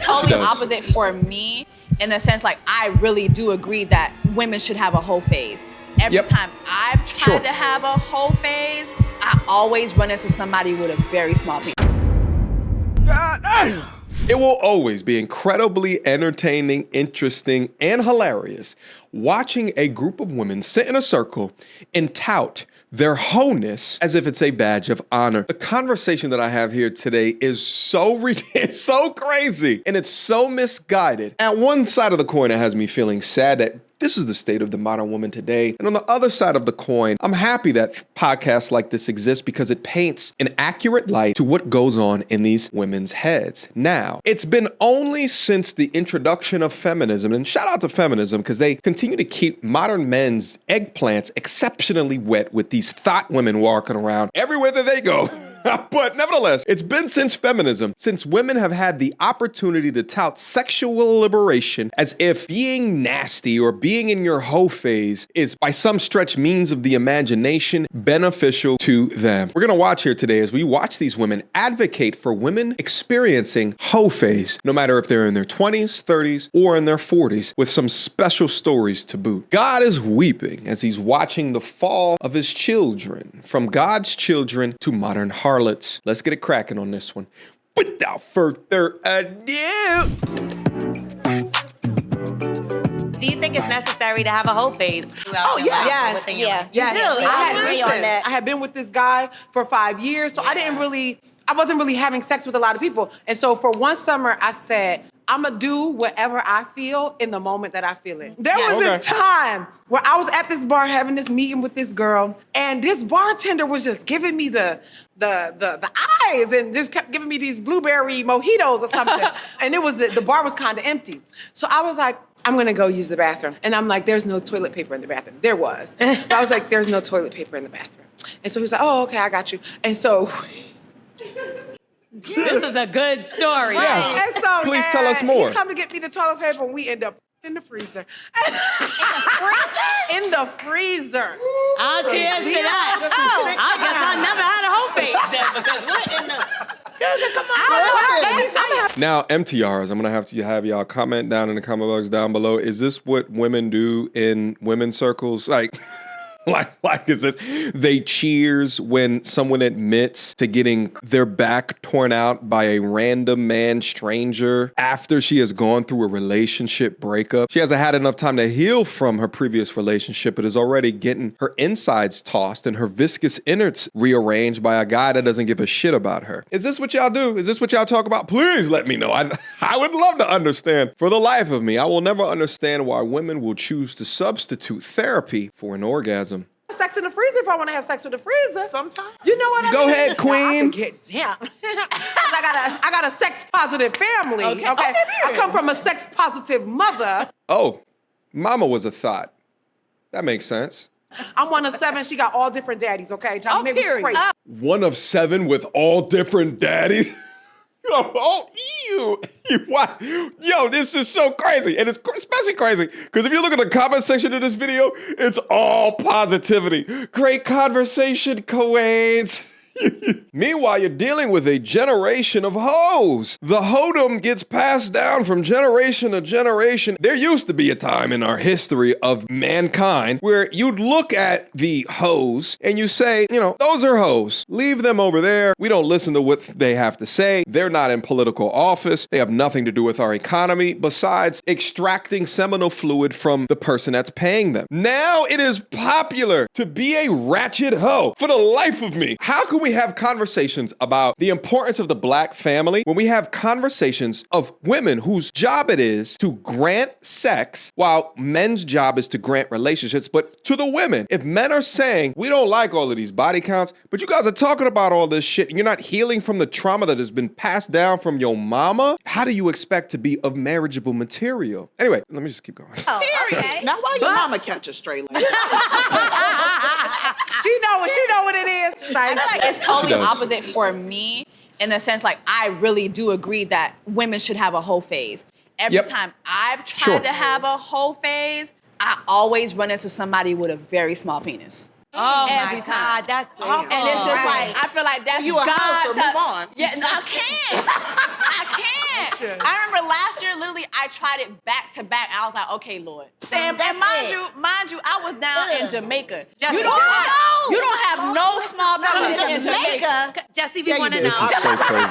totally opposite for me in the sense, like, I really do agree that women should have a whole phase. Every time I've tried to have a whole phase, I always run into somebody with a very small penis. God damn. It will always be incredibly entertaining, interesting, and hilarious watching a group of women sit in a circle and tout their wholeness as if it's a badge of honor. The conversation that I have here today is so so crazy, and it's so misguided. At one side of the coin, it has me feeling sad that this is the state of the modern woman today. And on the other side of the coin, I'm happy that podcasts like this exist because it paints an accurate light to what goes on in these women's heads. Now, it's been only since the introduction of feminism, and shout out to feminism because they continue to keep modern men's eggplants exceptionally wet with these thought women walking around everywhere that they go. But nevertheless, it's been since feminism, since women have had the opportunity to tout sexual liberation as if being nasty or being in your hoe phase is by some stretch means of the imagination beneficial to them. We're gonna watch here today as we watch these women advocate for women experiencing hoe phase, no matter if they're in their 20s, 30s, or in their 40s, with some special stories to boot. God is weeping as he's watching the fall of his children, from God's children to modern harlots. Let's get it cracking on this one. Without further ado. Do you think it's necessary to have a whole phase? Yes. I agree on that. I had been with this guy for 5 years, so I wasn't really having sex with a lot of people. And so for one summer, I said, I'm gonna do whatever I feel in the moment that I feel it. There was this time where I was at this bar having this meeting with this girl, and this bartender was just giving me the eyes and just kept giving me these blueberry mojitos or something. And the bar was kind of empty. So I was like, I'm gonna go use the bathroom. And I'm like, there's no toilet paper in the bathroom. There was. But I was like, there's no toilet paper in the bathroom. And so he's like, oh, okay, I got you. And so this is a good story. Yes. And so, please tell us more. He come to get me the toilet paper, and we end up in the freezer. In the freezer. I'll cheers to that. I guess I never had a whole phase then, because what in the... Now, MTRs, I'm gonna have to have y'all comment down in the comment box down below. Is this what women do in women's circles? Like is this? They cheers when someone admits to getting their back torn out by a random man stranger after she has gone through a relationship breakup. She hasn't had enough time to heal from her previous relationship, but is already getting her insides tossed and her viscous innards rearranged by a guy that doesn't give a shit about her. Is this what y'all do? Is this what y'all talk about? Please let me know. I would love to understand. For the life of me, I will never understand why women will choose to substitute therapy for an orgasm. Sex in the freezer if I want to have sex with the freezer. Sometimes. You know what I mean? Go ahead, queen. I got a sex positive family. Okay. I come from a sex positive mother. Oh, mama was a thought. That makes sense. I'm one of 7. She got all different daddies, okay? Trying to make me crazy. One of 7 with all different daddies? Yo, this is so crazy. And it's especially crazy because if you look at the comment section of this video, it's all positivity. Great conversation, Queens. Meanwhile, you're dealing with a generation of hoes. The hoedom gets passed down from generation to generation. There used to be a time in our history of mankind where you'd look at the hoes and you say, those are hoes. Leave them over there. We don't listen to what they have to say. They're not in political office. They have nothing to do with our economy besides extracting seminal fluid from the person that's paying them. Now it is popular to be a ratchet hoe. For the life of me, how can we have conversations about the importance of the black family when we have conversations of women whose job it is to grant sex while men's job is to grant relationships? But to the women, if men are saying, we don't like all of these body counts, but you guys are talking about all this shit and you're not healing from the trauma that has been passed down from your mama, how do you expect to be of marriageable material? Anyway, let me just keep going. Okay. Now why your mama catch a straight line? She know what it is. I feel like it's totally opposite for me in the sense, like, I really do agree that women should have a whole phase. Every time I've tried to have a whole phase, I always run into somebody with a very small penis. Oh Every my time. God, that's awful. And it's just like, I feel like that's you a God house, so to, move on. Yeah, no, I can't. can't. I remember last year, literally, I tried it back to back. I was like, okay, Lord. Damn, And mind you, I was down in Jamaica. You don't have no small bellies in Jamaica. Jesse, we want to know. This is so crazy.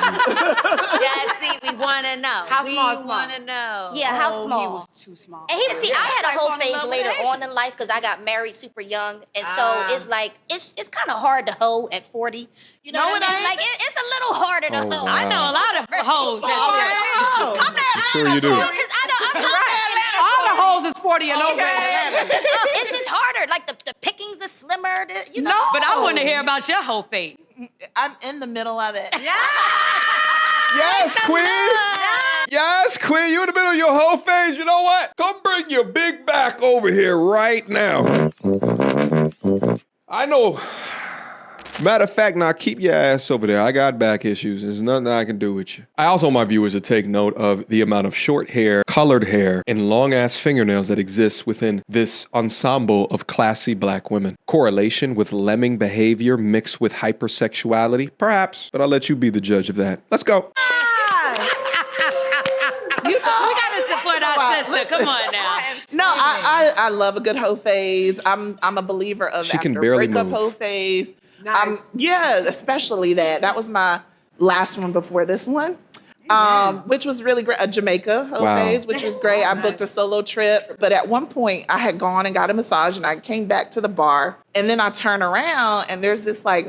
Jesse, we want to know. How small? We want to know. Yeah, how small? He was too small. And see, I had a whole phase later on in life because I got married super young, and so it's like it's kind of hard to hoe at 40. You know what I mean? Like it's a little harder to hoe. wow. I know a lot of hoes that I'm sure you do. Because I'm All the hoes is 40 and over. it's just harder. Like the pickings are slimmer. You know. But I want to hear about your whole phase. I'm in the middle of it. Yes, Queen. Yes, Queen. You in the middle of your whole phase. You know what? Come bring your big back over here right now. I know. Matter of fact, now keep your ass over there. I got back issues. There's nothing I can do with you. I also want my viewers to take note of the amount of short hair, colored hair, and long-ass fingernails that exists within this ensemble of classy black women. Correlation with lemming behavior mixed with hypersexuality? Perhaps, but I'll let you be the judge of that. Let's go. We got to support our sister. Come on now. No, I love a good hoe phase. I'm a believer of She can after barely breakup move. hoe phase. Nice. Yeah, especially that. That was my last one before this one. Which was really great. A Jamaica hoe Wow. phase, which was great. I booked a solo trip. But at one point, I had gone and got a massage, and I came back to the bar. And then I turn around, and there's this like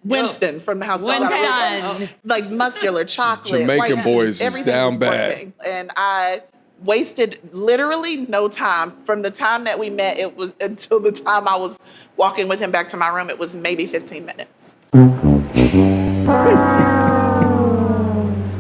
Winston from the house. Winston. Like muscular chocolate. Jamaican white teeth, boys is everything down was bad. working. And I wasted literally no time. From the time that we met, it was until the time I was walking with him back to my room, it was maybe 15 minutes.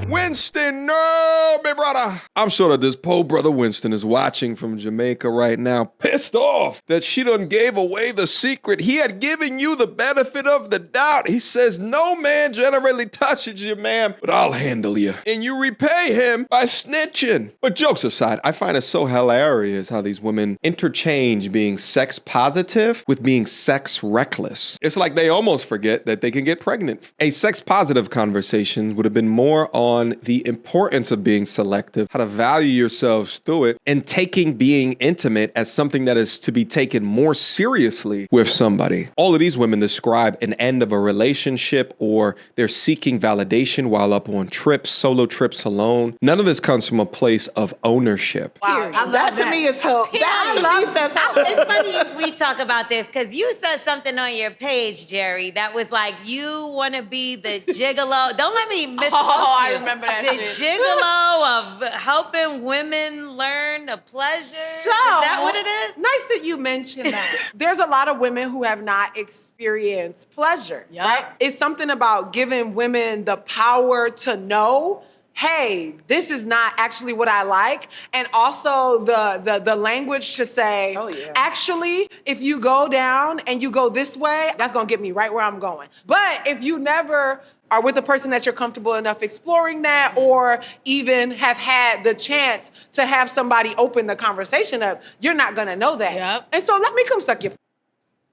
Winston, no, big brother. I'm sure that this poor brother Winston is watching from Jamaica right now, pissed off that she done gave away the secret. He had given you the benefit of the doubt. He says, no man generally touches you, ma'am, but I'll handle you. And you repay him by snitching. But jokes aside, I find it so hilarious how these women interchange being sex positive with being sex reckless. It's like they almost forget that they can get pregnant. A sex positive conversation would have been more on the importance of being selective, how to value yourselves through it, and taking being intimate as something that is to be taken more seriously with somebody. All of these women describe an end of a relationship or they're seeking validation while up on trips, solo trips alone. None of this comes from a place of ownership. Wow, that to me is hope. That to me says hope. It's funny we talk about this because you said something on your page, Jerry, that was like, you want to be the gigolo. Don't let me misquote you. I remember that The shit. gigolo of helping women learn the pleasure. So, is that what it is? Nice that you mentioned that. There's a lot of women who have not experienced pleasure. Yep. Right? It's something about giving women the power to know, hey, this is not actually what I like. And also the language to say, Oh, yeah. actually, if you go down and you go this way, that's gonna get me right where I'm going. But if you never are with a person that you're comfortable enough exploring that, or even have had the chance to have somebody open the conversation up, you're not gonna know that. Yep. And so let me come suck your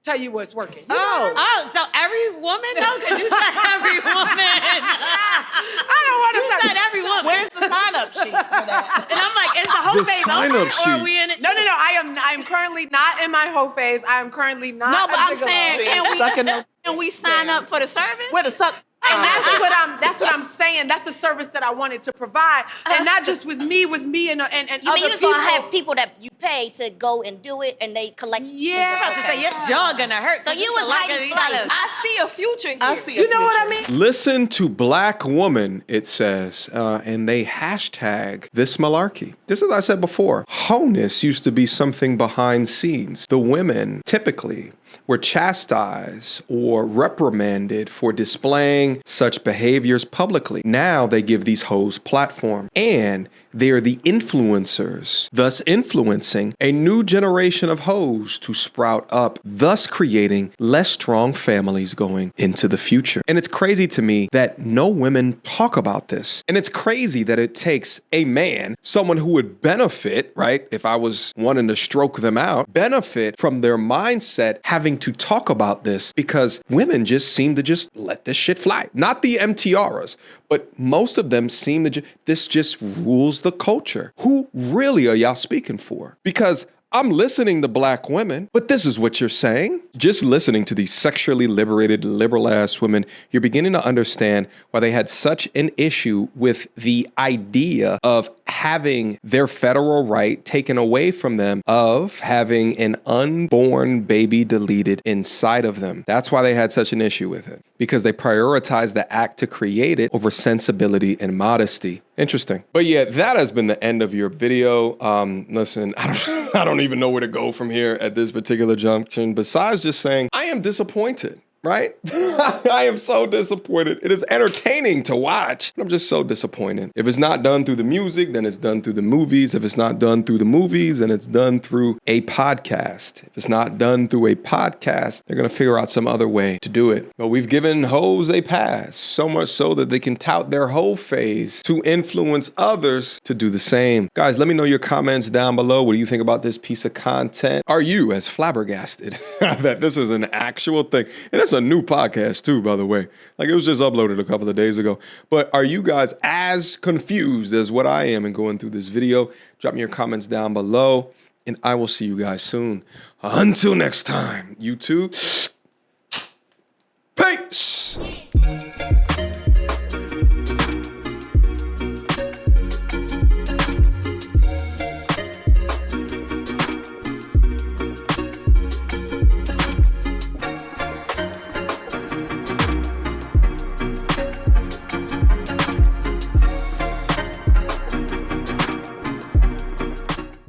tell you what's working. Oh, so every woman though? Because you said every woman. I don't want to You said every woman. Where's the sign-up sheet for that? And I'm like, is the whole The phase sign-up over or sheet. are we in it? No. I am currently not in my hoe phase. I am currently not. No, but a I'm gigolo. saying, can we sign up for the service? Where the suck? And that's what I'm saying. That's the service that I wanted to provide, and not just with me and You other mean you people. was gonna have people that you pay to go and do it, and they collect? Yeah. I'm about to say your jaw gonna hurt. So you was hiding flights. I see a future here. I see. You know what I mean? Listen to Black Woman, it says, and they hashtag this malarkey. This is, I said before, wholeness used to be something behind scenes. The women typically were chastised or reprimanded for displaying such behaviors publicly. Now they give these hoes platform, and they're the influencers, thus influencing a new generation of hoes to sprout up, thus creating less strong families going into the future. And it's crazy to me that no women talk about this. And it's crazy that it takes a man, someone who would benefit, right, if I was wanting to stroke them out, benefit from their mindset, having having to talk about this because women just seem to just let this shit fly. Not the MTRs, but most of them seem to this just rules the culture. Who really are y'all speaking for? Because I'm listening to black women, but this is what you're saying. Just listening to these sexually liberated, liberal-ass women, you're beginning to understand why they had such an issue with the idea of having their federal right taken away from them of having an unborn baby deleted inside of them. That's why they had such an issue with it, because they prioritized the act to create it over sensibility and modesty. Interesting. But yeah, that has been the end of your video. Listen, I don't even know where to go from here at this particular junction, besides just saying, I am disappointed. Right? I am so disappointed. It is entertaining to watch, but I'm just so disappointed. If it's not done through the music, then it's done through the movies. If it's not done through the movies, then it's done through a podcast. If it's not done through a podcast, they're going to figure out some other way to do it. But we've given hoes a pass, so much so that they can tout their hoe phase to influence others to do the same. Guys, let me know your comments down below. What do you think about this piece of content? Are you as flabbergasted that this is an actual thing? And it's a new podcast too, by the way. Like, it was just uploaded a couple of days ago. But are you guys as confused as what I am in going through this video? Drop me your comments down below, and I will see you guys soon. Until next time, YouTube. Peace.